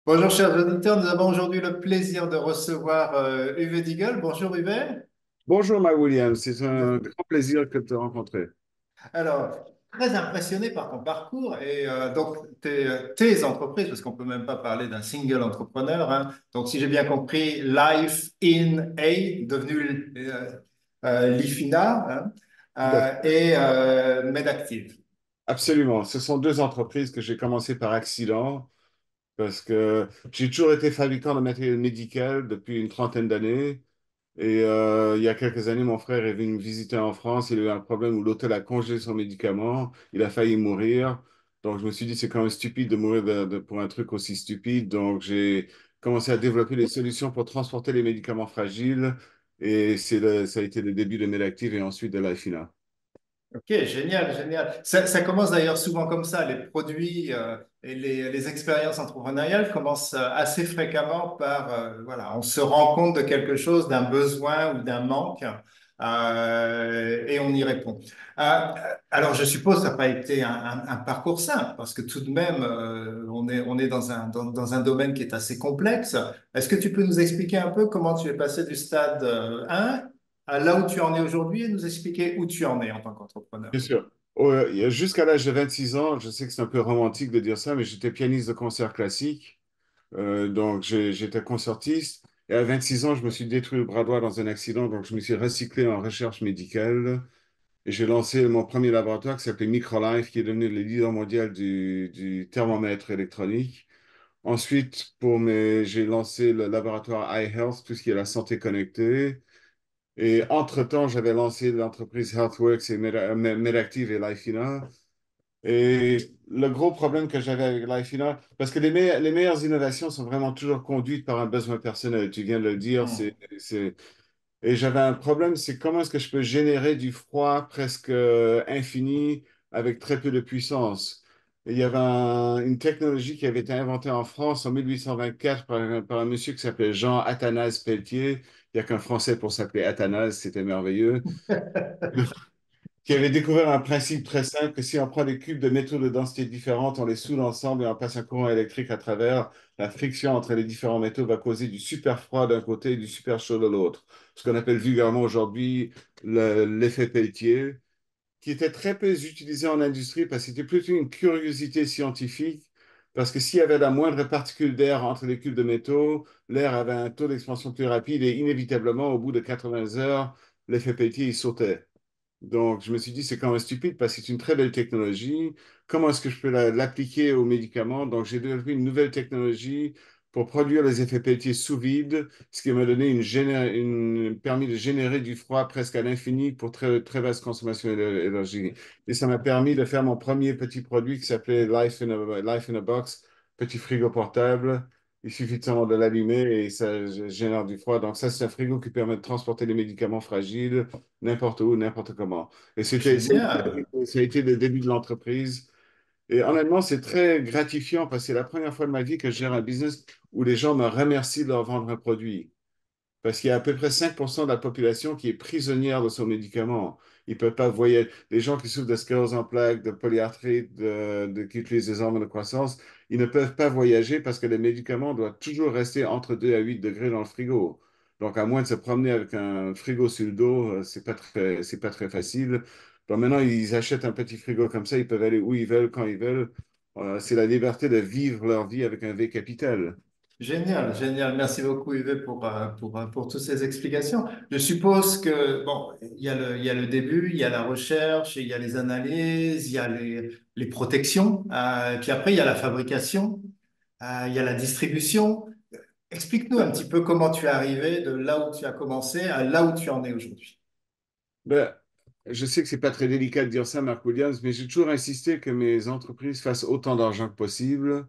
Bonjour chers auditeurs, nous avons aujourd'hui le plaisir de recevoir Uwe Diegel. Bonjour Uwe. Bonjour, William, c'est un grand plaisir de te rencontrer. Alors, très impressionné par ton parcours et donc tes entreprises, parce qu'on peut même pas parler d'un single entrepreneur, hein. Donc si j'ai bien compris, Life in A, devenu Lifina, hein, Tout à fait. et Medactive. Absolument. Ce sont deux entreprises que j'ai commencé par accident parce que j'ai toujours été fabricant de matériel médical depuis une trentaine d'années. Et il y a quelques années, mon frère est venu me visiter en France. Il a eu un problème où l'hôtel a congelé son médicament. Il a failli mourir. Donc je me suis dit, c'est quand même stupide de mourir pour un truc aussi stupide. Donc j'ai commencé à développer des solutions pour transporter les médicaments fragiles. Et ça a été le début de Medactive et ensuite de Lifina. Ok, génial, génial. Ça commence d'ailleurs souvent comme ça. Les produits et les expériences entrepreneuriales commencent assez fréquemment par, voilà, on se rend compte de quelque chose, d'un besoin ou d'un manque, et on y répond. Alors, je suppose que ça n'a pas été un parcours simple, parce que tout de même, on est dans un domaine qui est assez complexe. Est-ce que tu peux nous expliquer un peu comment tu es passé du stade 1 à là où tu en es aujourd'hui et nous expliquer où tu en es en tant qu'entrepreneur? Bien sûr. Jusqu'à l'âge de 26 ans, je sais que c'est un peu romantique de dire ça, mais j'étais pianiste de concert classique. Donc, j'étais concertiste. Et à 26 ans, je me suis détruit le bras droit dans un accident. Donc, je me suis recyclé en recherche médicale. Et j'ai lancé mon premier laboratoire qui s'appelait Microlife, qui est devenu le leader mondial du thermomètre électronique. Ensuite, j'ai lancé le laboratoire iHealth, tout ce qui est la santé connectée. Et entre-temps, j'avais lancé l'entreprise HealthWorks et Medactive et Lifina. Et le gros problème que j'avais avec Lifina, parce que les meilleures innovations sont vraiment toujours conduites par un besoin personnel. Tu viens de le dire, Hmm. et j'avais un problème, c'est comment est-ce que je peux générer du froid presque infini avec très peu de puissance. Et il y avait une technologie qui avait été inventée en France en 1824 par un monsieur qui s'appelait Jean Athanase Pelletier. Il n'y a qu'un Français pour s'appeler Athanase, c'était merveilleux. Qui avait découvert un principe très simple, que si on prend des cubes de métaux de densité différentes, on les soude ensemble et on passe un courant électrique à travers, la friction entre les différents métaux va causer du super froid d'un côté et du super chaud de l'autre. Ce qu'on appelle vulgairement aujourd'hui l'effet Peltier, qui était très peu utilisé en industrie parce que c'était plutôt une curiosité scientifique. Parce que s'il y avait la moindre particule d'air entre les cubes de métaux, l'air avait un taux d'expansion plus rapide et inévitablement, au bout de 80 heures, l'effet Peltier il sautait. Donc, je me suis dit, c'est quand même stupide parce que c'est une très belle technologie. Comment est-ce que je peux l'appliquer aux médicaments? Donc, j'ai développé une nouvelle technologie pour produire les effets Peltier sous vide, ce qui m'a donné permis de générer du froid presque à l'infini pour très, très basse consommation d'énergie. Et ça m'a permis de faire mon premier petit produit qui s'appelait Life in a Box, petit frigo portable. Il suffit de seulement de l'allumer et ça génère du froid. Donc, ça, c'est un frigo qui permet de transporter les médicaments fragiles n'importe où, n'importe comment. Et Génial. ça a été le début de l'entreprise. Et honnêtement, c'est très gratifiant parce que c'est la première fois de ma vie que je gère un business où les gens me remercient de leur vendre un produit. Parce qu'il y a à peu près 5% de la population qui est prisonnière de son médicament. Ils ne peuvent pas voyager. Les gens qui souffrent de sclérose en plaques, de polyarthrite, qui utilisent des hormones de croissance, ils ne peuvent pas voyager parce que les médicaments doivent toujours rester entre 2 à 8 degrés dans le frigo. Donc, à moins de se promener avec un frigo sur le dos, c'est pas très facile. Donc, maintenant, ils achètent un petit frigo comme ça, ils peuvent aller où ils veulent, quand ils veulent. C'est la liberté de vivre leur vie avec un V capital. Génial, génial. Merci beaucoup, Yves, pour toutes ces explications. Je suppose que, bon, il y a le début, il y a la recherche, il y a les analyses, il y a les protections, puis après, il y a la fabrication, il y a la distribution. Explique-nous un petit peu comment tu es arrivé de là où tu as commencé à là où tu en es aujourd'hui. Ben, je sais que c'est pas très délicat de dire ça, Mark Williams, mais j'ai toujours insisté que mes entreprises fassent autant d'argent que possible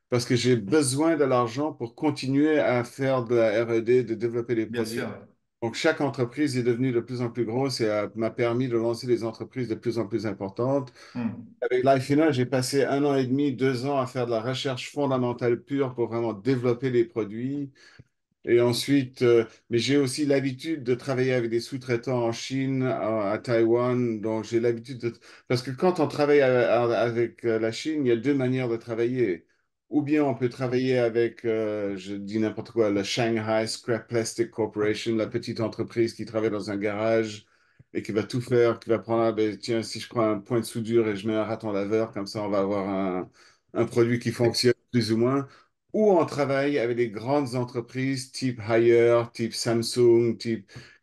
parce que j'ai besoin de l'argent pour continuer à faire de la R&D, de développer des Bien produits. sûr. Donc, chaque entreprise est devenue de plus en plus grosse et m'a permis de lancer des entreprises de plus en plus importantes. Hmm. Avec Lifeina, j'ai passé 1 an et demi, 2 ans à faire de la recherche fondamentale pure pour vraiment développer les produits. Et ensuite, mais j'ai aussi l'habitude de travailler avec des sous-traitants en Chine, à Taïwan. Donc, j'ai l'habitude de... Parce que quand on travaille avec la Chine, il y a deux manières de travailler. ou bien on peut travailler avec, je dis n'importe quoi, le Shanghai Scrap Plastic Corporation, la petite entreprise qui travaille dans un garage et qui va tout faire, qui va prendre, ah ben, tiens, si je prends un point de soudure et je mets un raton laveur, comme ça on va avoir un produit qui fonctionne plus ou moins. Ou on travaille avec des grandes entreprises type Haier, type Samsung,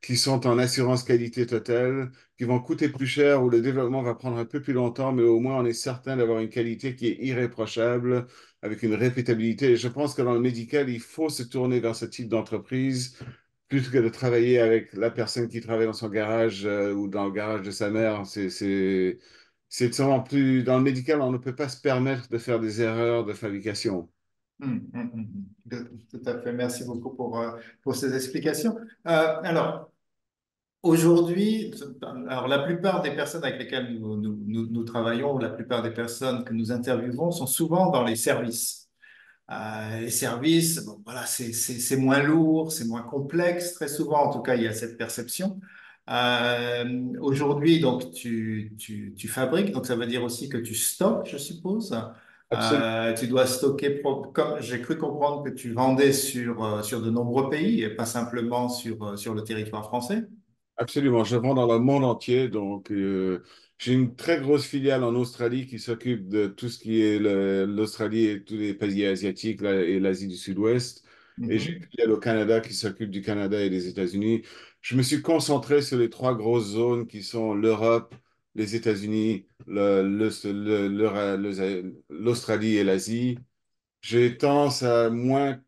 qui sont en assurance qualité totale, qui vont coûter plus cher, où le développement va prendre un peu plus longtemps, mais au moins on est certain d'avoir une qualité qui est irréprochable, avec une répétabilité. Et je pense que dans le médical, il faut se tourner vers ce type d'entreprise plutôt que de travailler avec la personne qui travaille dans son garage ou dans le garage de sa mère. C'est vraiment plus... Dans le médical, on ne peut pas se permettre de faire des erreurs de fabrication. Tout à fait. Merci beaucoup pour ces explications. Alors, aujourd'hui, alors la plupart des personnes avec lesquelles nous travaillons, la plupart des personnes que nous interviewons sont souvent dans les services. Les services, bon, voilà, c'est moins lourd, c'est moins complexe. Très souvent, en tout cas, il y a cette perception. Aujourd'hui, donc, tu fabriques, donc ça veut dire aussi que tu stockes, je suppose. Absolument. Tu dois stocker, comme j'ai cru comprendre que tu vendais sur de nombreux pays et pas simplement sur le territoire français. Absolument, je vends dans le monde entier. Donc, j'ai une très grosse filiale en Australie qui s'occupe de tout ce qui est l'Australie et tous les pays asiatiques là, et l'Asie du Sud-Ouest. Et j'ai une Mhm. filiale au Canada qui s'occupe du Canada et des États-Unis. Je me suis concentré sur les trois grosses zones qui sont l'Europe, les États-Unis, l'Australie et l'Asie. J'ai tendance à moins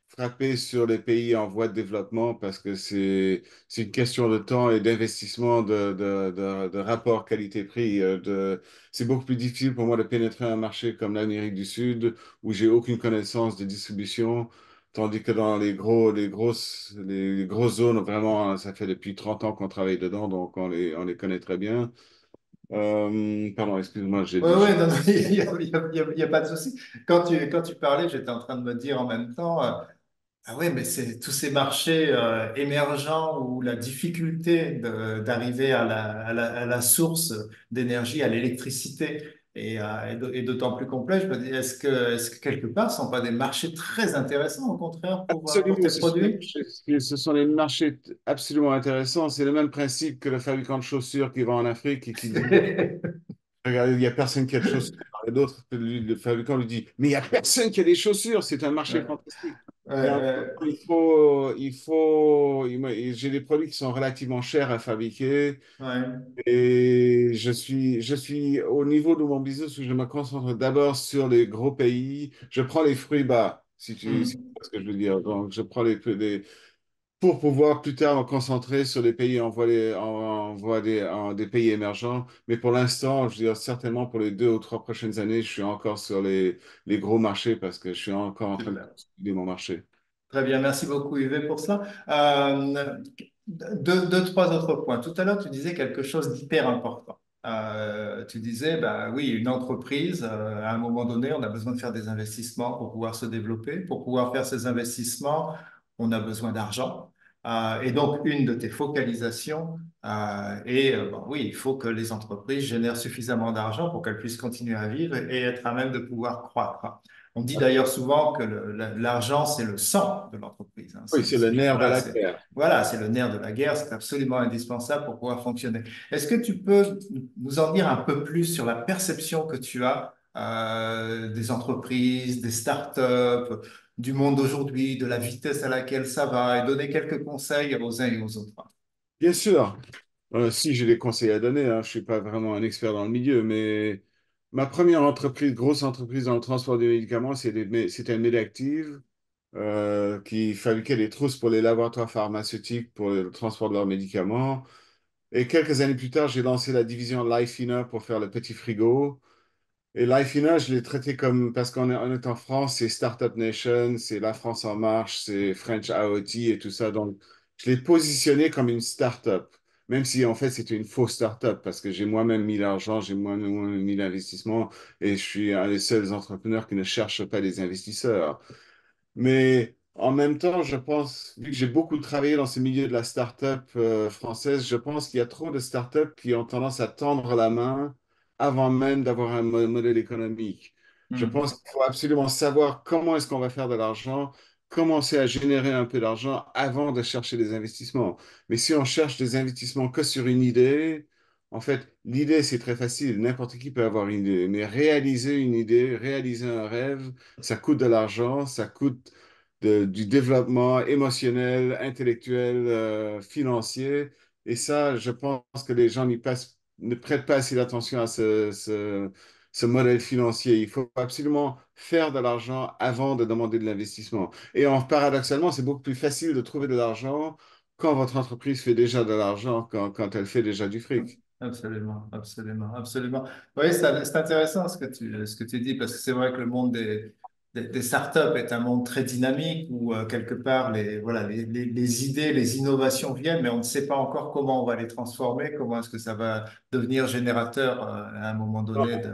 frapper sur les pays en voie de développement parce que c'est une question de temps et d'investissement de rapport qualité-prix. C'est beaucoup plus difficile pour moi de pénétrer un marché comme l'Amérique du Sud où j'ai aucune connaissance de distribution, tandis que dans les grosses zones, vraiment, hein, ça fait depuis 30 ans qu'on travaille dedans, donc on les connaît très bien. Pardon, excuse-moi, Oui, oui, non, non, il y a pas de souci. Quand tu parlais, j'étais en train de me dire en même temps, ah oui, mais c'est tous ces marchés émergents où la difficulté d'arriver à la source d'énergie, à l'électricité, est d'autant plus complexe. Je me dis, est-ce que quelque part, ce ne sont pas des marchés très intéressants, au contraire, pour Absolument, tes produits? ce sont des marchés absolument intéressants. C'est le même principe que le fabricant de chaussures qui va en Afrique et qui dit, regarde, il n'y a personne qui a de chaussures. Et d'autres, le fabricant lui dit, mais il n'y a personne qui a des chaussures, c'est un marché Ouais, fantastique. ouais, Et en même temps, ouais, j'ai des produits qui sont relativement chers à fabriquer. ouais. Et je suis au niveau de mon business où je me concentre d'abord sur les gros pays. Je prends les fruits bas, si tu Hmm. vois ce que je veux dire. Donc, je prends pour pouvoir plus tard me concentrer sur les pays des pays émergents. Mais pour l'instant, je veux dire, certainement pour les 2 ou 3 prochaines années, je suis encore sur les gros marchés parce que je suis encore en train de Super. consolider mon marché. Très bien, merci beaucoup Yves pour cela. Trois autres points. Tout à l'heure, tu disais quelque chose d'hyper important. Tu disais, bah oui, une entreprise, à un moment donné, on a besoin de faire des investissements pour pouvoir se développer. Pour pouvoir faire ces investissements, on a besoin d'argent. Et donc, une de tes focalisations bon, oui, il faut que les entreprises génèrent suffisamment d'argent pour qu'elles puissent continuer à vivre et être à même de pouvoir croître. On dit d'ailleurs souvent que l'argent, c'est le sang de l'entreprise, hein. Oui, c'est le nerf de la guerre. Voilà, c'est le nerf de la guerre, c'est absolument indispensable pour pouvoir fonctionner. Est-ce que tu peux nous en dire un peu plus sur la perception que tu as des entreprises, des startups, du monde d'aujourd'hui, de la vitesse à laquelle ça va, et donner quelques conseils aux uns et aux autres? Bien sûr. Si j'ai des conseils à donner, hein, je ne suis pas vraiment un expert dans le milieu, mais ma première entreprise, grosse entreprise dans le transport des médicaments, c'était un Medactive qui fabriquait des trousses pour les laboratoires pharmaceutiques pour le transport de leurs médicaments. Et quelques années plus tard, j'ai lancé la division Lifina pour faire le petit frigo. Et Lifina, je l'ai traité comme, parce on est en France, c'est Startup Nation, c'est La France en marche, c'est French IoT et tout ça. Donc, je l'ai positionné comme une startup, même si en fait c'était une fausse startup, parce que j'ai moi-même mis l'argent, j'ai moi-même mis l'investissement, et je suis un des seuls entrepreneurs qui ne cherche pas des investisseurs. Mais en même temps, je pense, vu que j'ai beaucoup travaillé dans ce milieu de la start-up française, je pense qu'il y a trop de start-up qui ont tendance à tendre la main avant même d'avoir un modèle économique. Je Hmm. pense qu'il faut absolument savoir comment est-ce qu'on va faire de l'argent, commencer à générer un peu d'argent avant de chercher des investissements. Mais si on cherche des investissements que sur une idée, en fait, l'idée, c'est très facile. N'importe qui peut avoir une idée. Mais réaliser une idée, réaliser un rêve, ça coûte de l'argent, ça coûte du développement émotionnel, intellectuel, financier. Et ça, je pense que les gens ne prêtent pas assez d'attention à ce modèle financier. Il faut absolument faire de l'argent avant de demander de l'investissement. Et paradoxalement, c'est beaucoup plus facile de trouver de l'argent quand votre entreprise fait déjà de l'argent, quand elle fait déjà du fric. Absolument, absolument, absolument. Oui, c'est intéressant ce que tu dis, parce que c'est vrai que le monde des startups est un monde très dynamique où, quelque part, voilà, les idées, les innovations viennent, mais on ne sait pas encore comment on va les transformer, comment est-ce que ça va devenir générateur, à un moment donné de...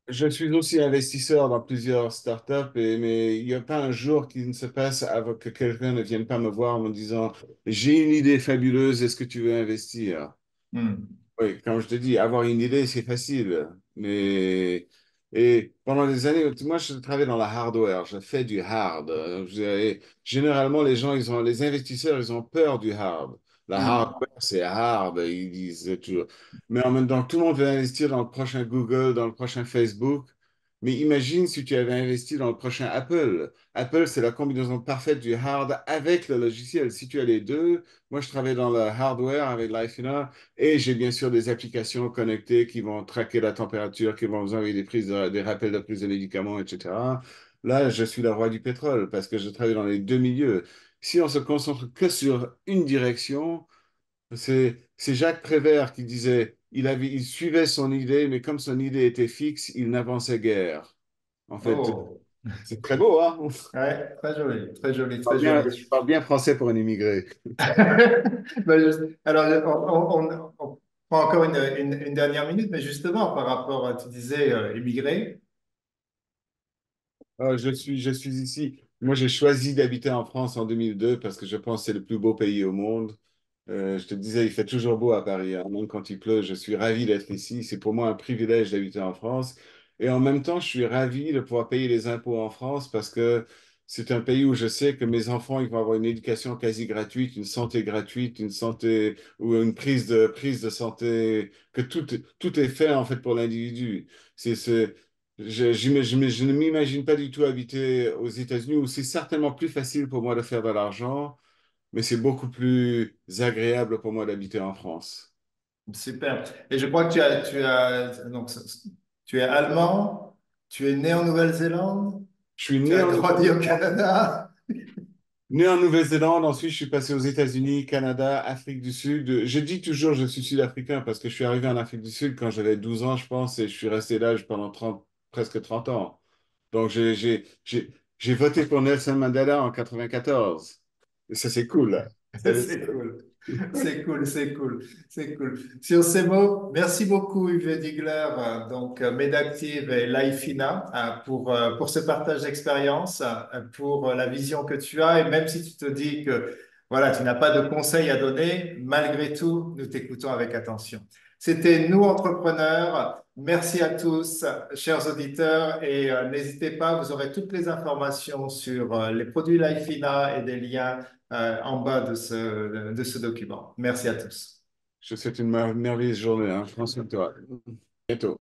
Je suis aussi investisseur dans plusieurs startups, mais il n'y a pas un jour qui ne se passe avant que quelqu'un ne vienne pas me voir en me disant, j'ai une idée fabuleuse, est-ce que tu veux investir? Hmm. Oui, comme je te dis, avoir une idée, c'est facile. Mais et pendant des années, moi, je travaille dans la hardware, je fais du hard. Généralement, les investisseurs, ils ont peur du hard. La Hmm. hardware, c'est hard, ils disent toujours. Mais en même temps, tout le monde veut investir dans le prochain Google, dans le prochain Facebook. Mais imagine si tu avais investi dans le prochain Apple. Apple, c'est la combinaison parfaite du hard avec le logiciel. Si tu as les deux, moi, je travaille dans le hardware avec l'iPhone. Et j'ai bien sûr des applications connectées qui vont traquer la température, qui vont vous envoyer des rappels de prise de médicaments, etc. Là, je suis le roi du pétrole parce que je travaille dans les deux milieux. Si on se concentre que sur une direction, c'est Jacques Prévert qui disait, il suivait son idée, mais comme son idée était fixe, il n'avançait guère. En fait, Oh, c'est très beau, hein? ouais, très joli, très joli, très Je joli. parle bien français pour un immigré. Alors, on prend encore une dernière minute, mais justement, par rapport, tu disais, immigré. Je suis ici. Moi, j'ai choisi d'habiter en France en 2002 parce que je pense que c'est le plus beau pays au monde. Je te disais, il fait toujours beau à Paris, hein. Même quand il pleut, je suis ravi d'être ici. C'est pour moi un privilège d'habiter en France. Et en même temps, je suis ravi de pouvoir payer les impôts en France parce que c'est un pays où je sais que mes enfants, ils vont avoir une éducation quasi gratuite, une santé gratuite, une santé ou une prise de santé, que tout est fait en fait pour l'individu. C'est, je ne m'imagine pas du tout habiter aux États-Unis où c'est certainement plus facile pour moi de faire de l'argent, mais c'est beaucoup plus agréable pour moi d'habiter en France. Super. Et je crois que donc, tu es allemand, tu es né en Nouvelle-Zélande, Je suis tu né as en grandi au Nouvelle-Zélande, Canada. né en Nouvelle-Zélande, ensuite je suis passé aux États-Unis, Canada, Afrique du Sud. Je dis toujours je suis sud-africain parce que je suis arrivé en Afrique du Sud quand j'avais 12 ans, je pense, et je suis resté là pendant presque 30 ans. Donc j'ai voté pour Nelson Mandela en 94. Et ça, c'est cool, là. C'est cool. C'est cool, c'est cool, c'est cool. Sur ces mots, merci beaucoup Yves Digler, donc Medactive et Lifina, pour ce partage d'expérience, pour la vision que tu as. Et même si tu te dis que voilà, tu n'as pas de conseils à donner, malgré tout, nous t'écoutons avec attention. C'était Nous Entrepreneurs. Merci à tous, chers auditeurs, et n'hésitez pas, vous aurez toutes les informations sur les produits Lifina et des liens en bas de ce document. Merci à tous. Je te souhaite une merveilleuse journée, hein. Prends soin de toi. Bientôt.